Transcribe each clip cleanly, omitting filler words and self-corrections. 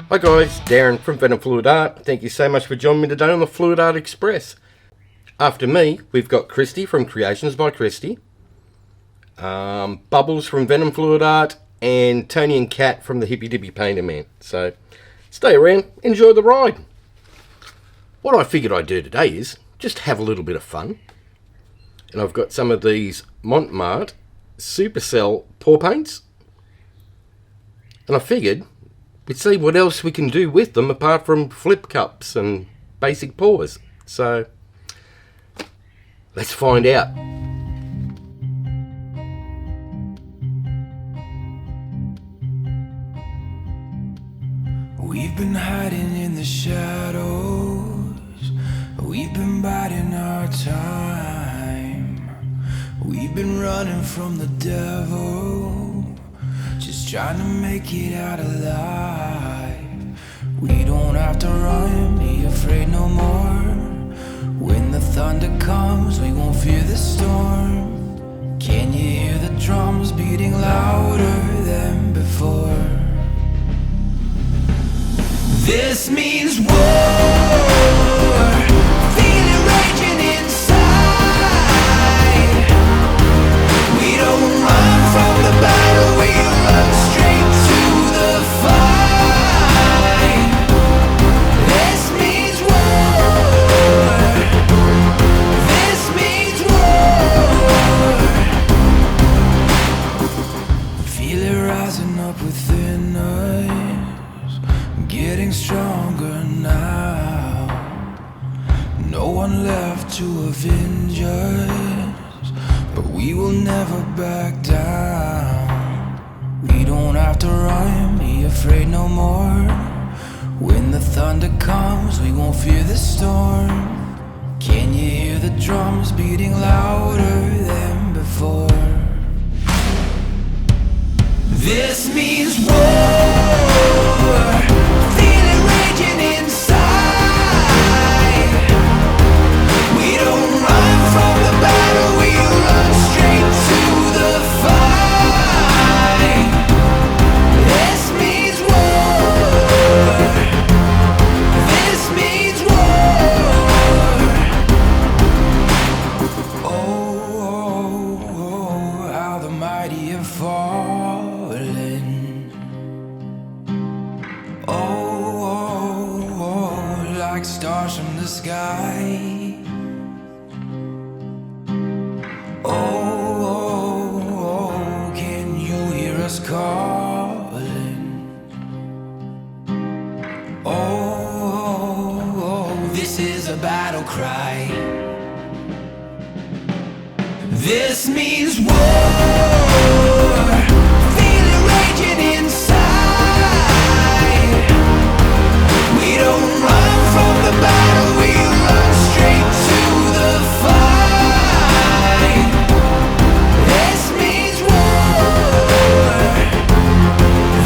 Hi guys, Darren from Venomfluidart. Thank you so much for joining me today on the Fluid Art Express. After me, we've got Kristey from Creations by Kristey, Bubbles from Venomfluidart, and Tony and Kat from the Hippydippypainterman. So stay around, enjoy the ride. What I figured I'd do today is just have a little bit of fun. And I've got some of these Mont Supercell pour paints. And I figured we'd see what else we can do with them apart from flip cups and basic pours. So let's find out. We've been hiding in the shadows, we've been biding our time, we've been running from the devil, just trying to make it out alive. We don't have to run, be afraid no more. When the thunder comes, we won't fear the storm. Can you hear the drums beating louder than before? This means war, feel it raging inside. We don't run from the battle, we run straight to the fight. This means war, this means war. Feel it rising up within us, getting stronger now. No one left to avenge us, but we will never back down. We don't have to run, be afraid no more. When the thunder comes, we won't fear the storm. Can you hear the drums beating louder than before? This means war, feel it raging inside. We don't run from the battle, we run straight to the fight. This means war, this means war. Oh, how the mighty have fallen. Like stars from the sky. Oh, can you hear us calling? Oh, this is a battle cry. This means war, feel it raging inside. We don't run from the battle, we run straight to the fight. This means war,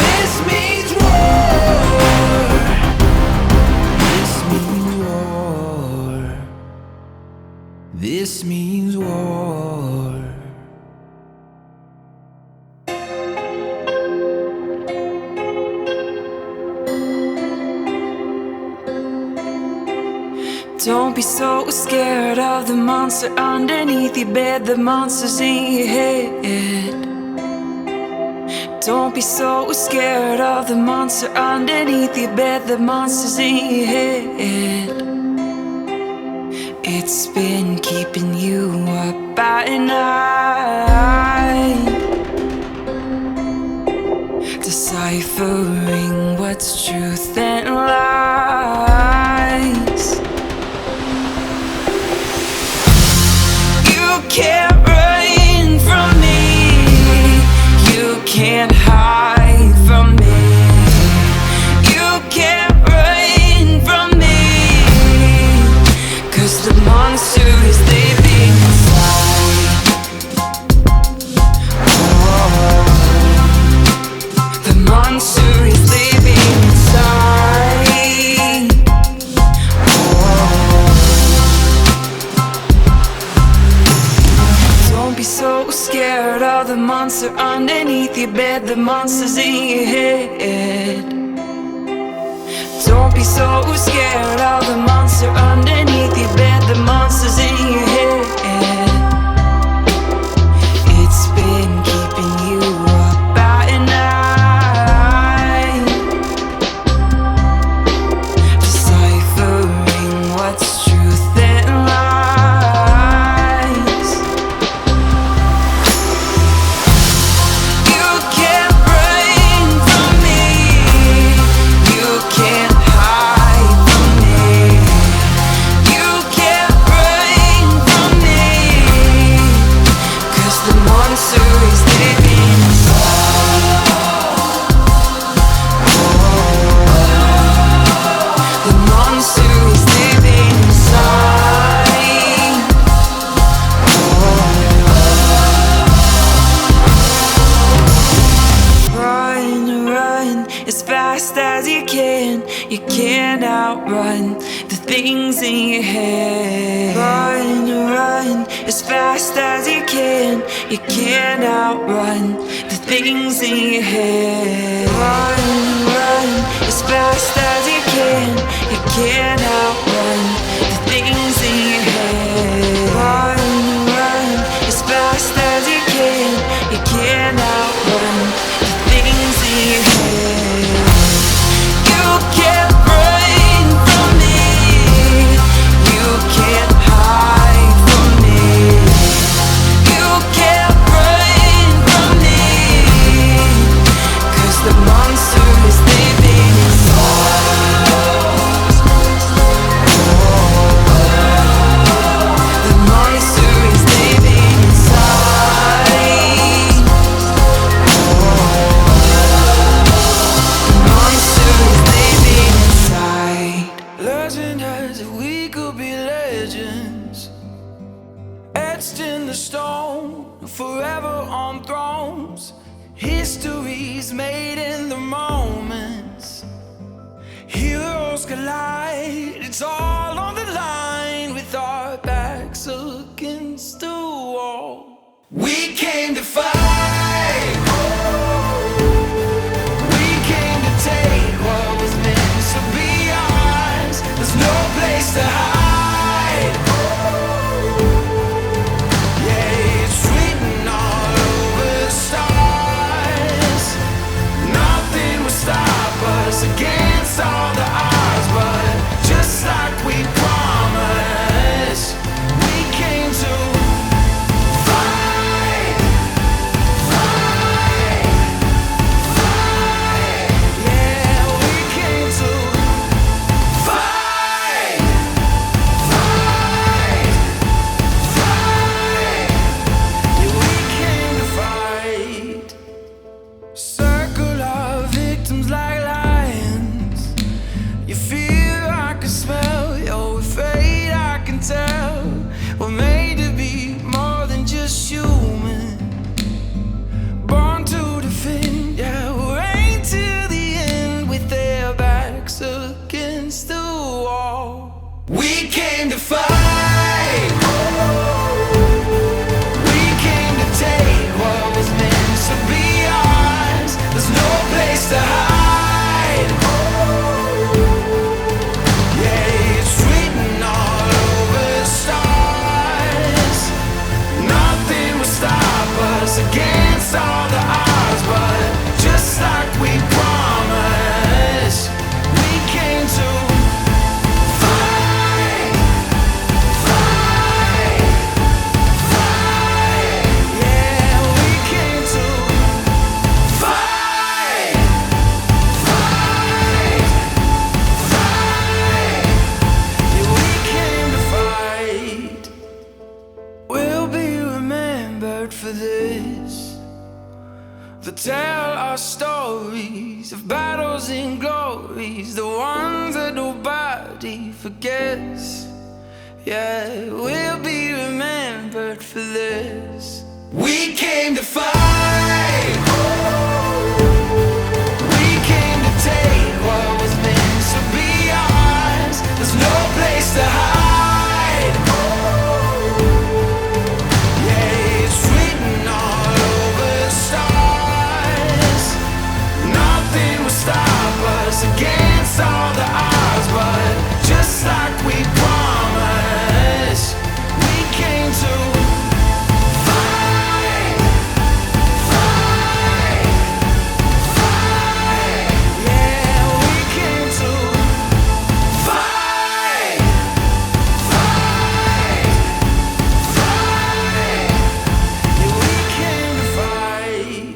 this means war, this means war, this means war. Don't be so scared of the monster underneath your bed. The monster's in your head. Don't be so scared of the monster underneath your bed. The monster's in your head. It's been keeping you up at night, deciphering what's truth and lies. You can't run from me, you can't hide from me, you can't run from me, 'cause the monster is living inside. Oh, the monster is living inside. Oh, don't be so scared of the monster underneath your bed. The monster's in your head. be so scared of the monster underneath your bed, the monsters in your head. It's been keeping you up at night, deciphering what's truth and lies. You can't run from me, you can't hide from me, you can't run from me, 'cause the monster is living inside. The monster is living inside. Run, run as fast as you can. You can't outrun the things in your head. Run, run as fast as you can. You can't outrun the things in your head. Run, run as fast as you can. You can't outrun the things in your head. Run, run as fast as you can. You can't outrun the things in your head. You can't run from me, you can't hide from me, you can't run from me, 'cause the monster is living inside. The monster is living inside. The monster is living inside. Legend has it we could be legends, etched in the stone, forever on thrones. Histories made in the moments. Heroes collide, it's all on the line with our backs against the wall. We came to fight. We came to take what was meant to be ours. There's no place to hide. Yeah, it's written all over the stars. Nothing will stop us against all the odds, but just like we promised, we came to fight, fight, fight. Yeah, we came to fight, fight, fight. Yeah, we came to fight. Circle our victims like lions. You fear I can smell, you're afraid I can tell. We're made to be more than just human, born to defend. Yeah, we're aimed to the end with their backs against the wall. We came to fight. We came to take what was meant to be ours. There's no place to hide. Yeah, it's written all over the stars. Nothing will stop us against all the odds, but just like we promised, we came to fight, fight, fight. Yeah, we came to fight, fight, fight. Yeah, we came to fight. We'll be remembered for this. They'll tell our stories of battles and glories, the ones that nobody forgets. Yeah, we'll be remembered for this. We came to fight. We came to take what was meant to be ours. There's no place to hide. Yeah, it's written all over the stars. Nothing will stop us against all the odds. like we promised. We came to fight, fight, fight. Yeah, we came to fight, fight, fight. Yeah, we came to fight.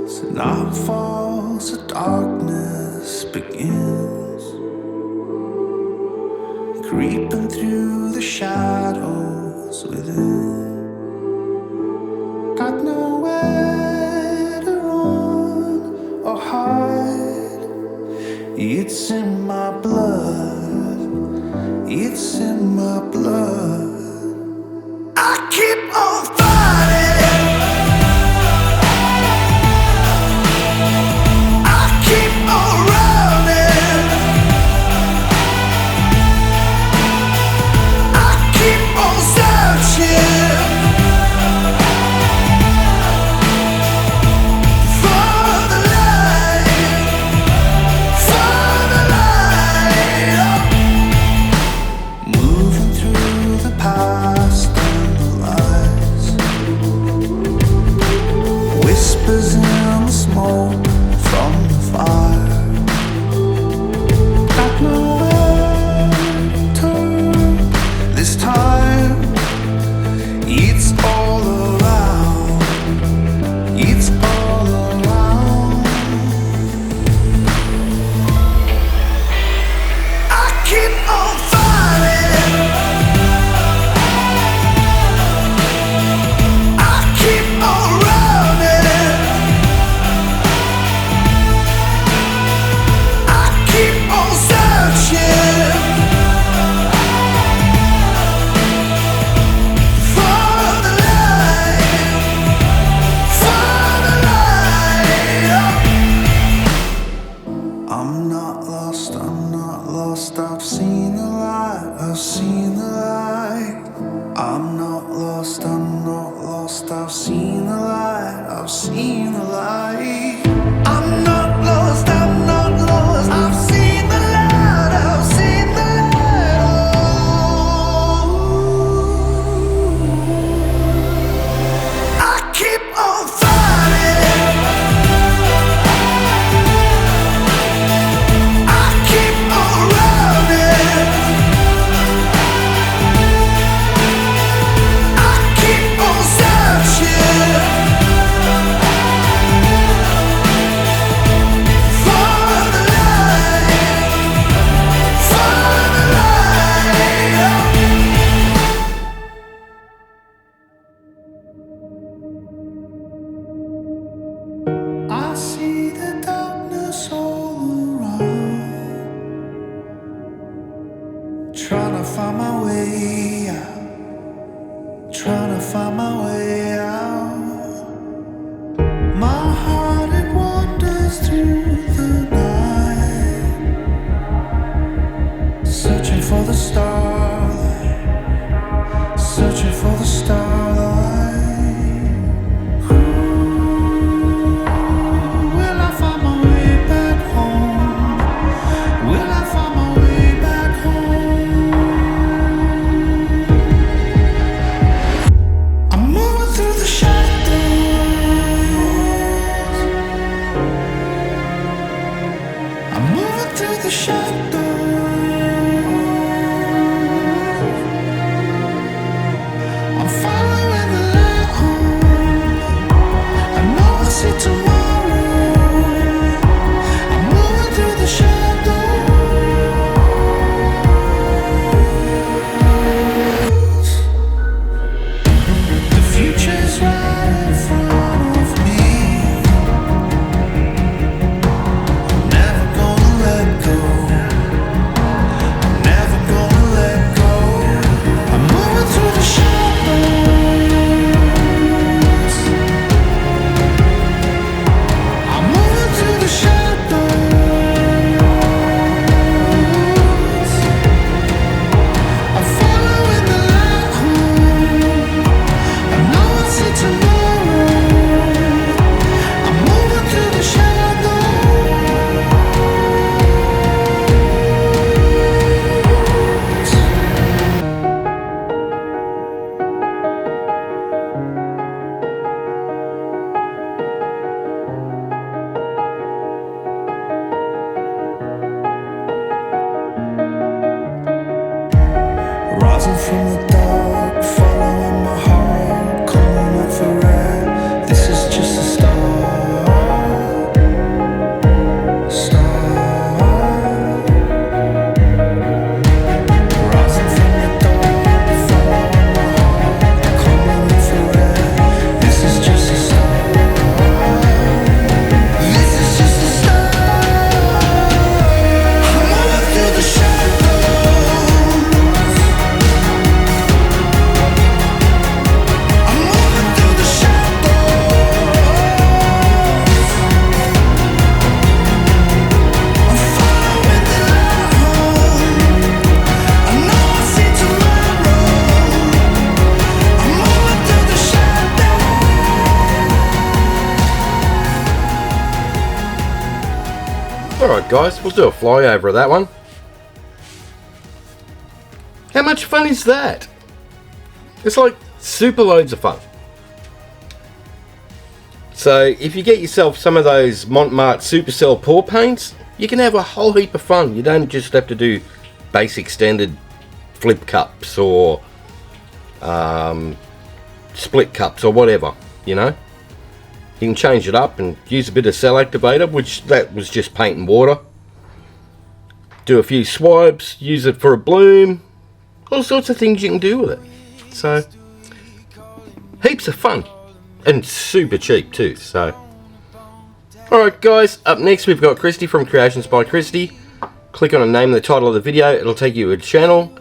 So night falls, the darkness begins, creeping through the shadows within. Got nowhere to run or hide. It's in my blood, it's in my blood. I keep on fighting, I keep on running, I keep on searching for the light, for the light. Moving through the past and the lies, whispers in the smoke from the fire. Got nowhere to turn this time. It's all around, it's all around. I keep on fighting, I keep on running, I keep on searching for the light, for the light. I'm not lost, I'm not lost. I've seen the light, I've seen the light. I'm not lost, I'm not lost. I've seen the light, I've seen the light. I'm not lost, I'm not lost. I've seen the light, I've seen the light. Oh, I keep on fighting, I keep on running, I keep on searching for the light, for the light. I see the darkness all around, trying to find my way out, trying to find my way out. My heart, it wanders through the night, searching for the starlight, searching for the starlight. Will I find my way back home? Will I find my way back home? I'm moving through the shadows, I'm moving through the shadows. I'm following the light home. I know I'll see tomorrow. I'm moving through the shadows. The future's right in front of me. I'm never gonna let go. Rising from the dark, following my heart, coming up for air. This is just a start. Rising from the dark, following my heart, coming up for air. This is just a start. This is just a start. I'm moving through the shadows. I'm moving through the shadows. I'm following the light. I know I see tomorrow. I'm moving through the shadows. Alright guys, we'll do a flyover of that one. How much fun is that? It's like super loads of fun. So if you get yourself some of those Mont Supercell pour paints, you can have a whole heap of fun. You don't just have to do basic standard flip cups or split cups or whatever, you know. You can change it up and use a bit of cell activator, which that was just paint and water. Do a few swipes, use it for a bloom, all sorts of things you can do with it. So, heaps of fun. And super cheap too, so. Alright guys, up next we've got Kristey from Creations by Kristey. Click on the name and the title of the video, it'll take you to a channel.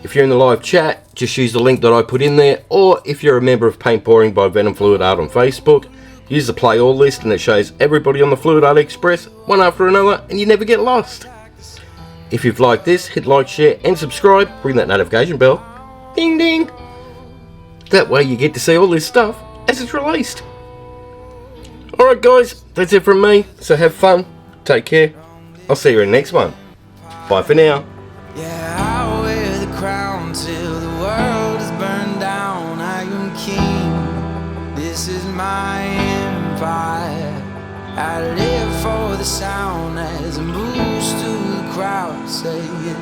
If you're in the live chat, just use the link that I put in there, or if you're a member of Paint Pouring by venomfluidart on Facebook, use the play all list and it shows everybody on the Fluid Art Express, one after another, and you never get lost. If you've liked this, hit like, share and subscribe, ring that notification bell, ding ding. That way you get to see all this stuff as it's released. Alright guys, that's it from me, so have fun, take care, I'll see you in the next one. Bye for now. Yeah, I'll wear the crown till the world is burned down. I am king, this is my empire. I live for the sound as it moves through the crowd, say it.